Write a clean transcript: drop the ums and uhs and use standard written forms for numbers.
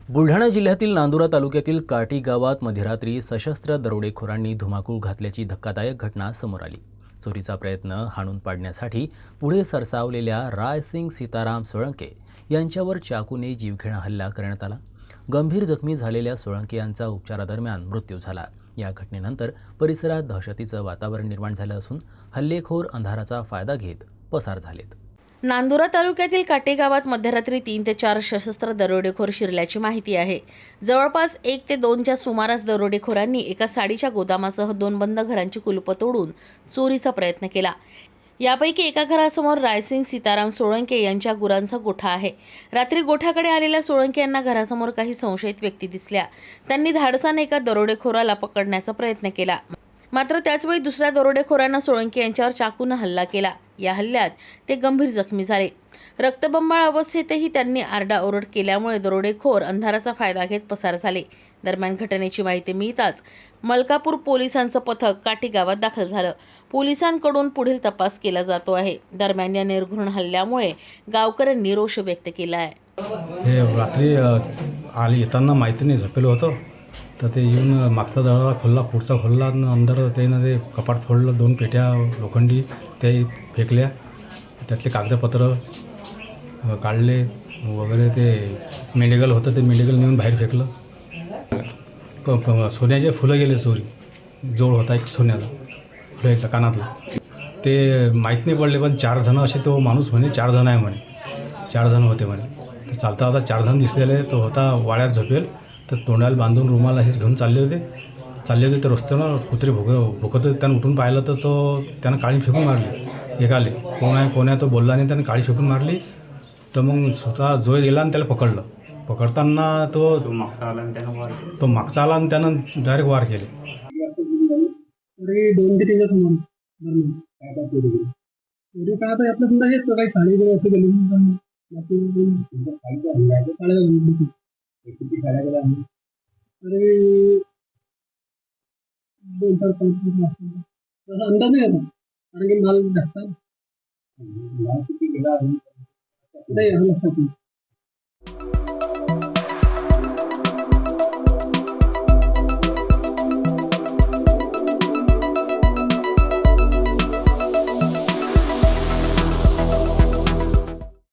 बुलढाणा जिल्ह्यातील नांदुरा तालुक्यातील काटी गावात मध्यरात्री सशस्त्र दरोडेखोरांनी धुमाकूळ घातल्याची धक्कादायक घटना समोर आली। चोरीचा प्रयत्न हाणून पाडण्यासाठी पुढे सरसावलेल्या रायसिंग सीताराम सोळंके यांच्यावर चाकूने जीवघेणा हल्ला करण्यात आला। गंभीर जखमी झालेल्या सोळंके यांचा उपचारादरम्यान मृत्यू झाला। या घटनेनंतर परिसरात दहशतीचं वातावरण निर्माण झालं असून हल्लेखोर अंधाराचा फायदा घेत पसार झालेत। नांदुरा तालुक्यातील काटे गावात मध्यरात्री 3 ते 4 सशस्त्र दरोडेखोर शिरल्याची माहिती आहे। जवळपास 1 ते 2च्या सुमारास दरोडेखोरांनी एका साडीच्या गोदामासह 2 बंद घरांची कुलूप तोडून चोरीचा प्रयत्न केला। यापैकी एका घरासमोर रायसिंग सीताराम सोळंके यांच्या गुरांचा गोठा आहे। रात्री गोठ्याकडे आलेल्या सोळंके यांना घरासमोर काही संशयित व्यक्ती दिसल्या। त्यांनी धाडसाने एका दरोडेखोराला पकडण्याचा प्रयत्न केला, मात्र त्याचवेळी दुसऱ्या दरोडेखोरांना सोळंके यांच्यावर चाकूने हल्ला केला। या हल्ल्यात ते गंभीर जखमी झाले। रक्तबंबाळ अवस्थेतही त्यांनी आरडाओरड केल्यामुळे दरोडेखोर अंधाराचा फायदा घेत पसार झाले। दरम्यान घटनेची माहिती मिळताच मलकापूर पोलिसांचं पथक काटी गावात दाखल झालं। पोलिसांकडून पुढील तपास केला जातो आहे। दरम्यान या निर्घृण हल्ल्यामुळे गावकऱ्यांनी रोष व्यक्त केला आहे। हे रात्री आली येताना माहिती नाही, झोपेलं होतं तर ते येऊन मागचा दरवाजा खोलला, पुढचा खोलला आणि अंदर त्यानं ते कपाट फोडलं। 2 पेट्या लोखंडी ते फेकल्या, त्यातले कागदपत्र काढले वगैरे। ते मेडिकल होतं, ते मेडिकल नेऊन बाहेर फेकलं। सोन्याचे फुलं गेले चोरी। जोड होता एक सोन्याचा फुलाचा कानातला, ते माहीत नाही पडले। पण 4 जण असे, तो माणूस म्हणे 4 जण आहे म्हणे, 4 जण होते म्हणे। तर चालता होता 4 जण दिसलेले, तो होता वाड्यात झोपेल, तर तोंडाला बांधून रुमाल असे घेऊन चालले होते। तर रस्त्यानं कुत्रे भुकत होते। त्यानं उठून पाहिलं तर त्यानं काळी फेकून मारली एकाले। कोण आहे तो बोलला नाही, त्यानं काळी फेकून मारली। तर मग स्वतः जोय गेला आणि त्याला पकडलं। पकडताना तो मागचा आला आणि त्यानं डायरेक्ट वार केले। काय आता आपलं समजा हेच काही साडी असं गेली अंदाज नाही येतो, कारण की माल जास्त नाही लक्षात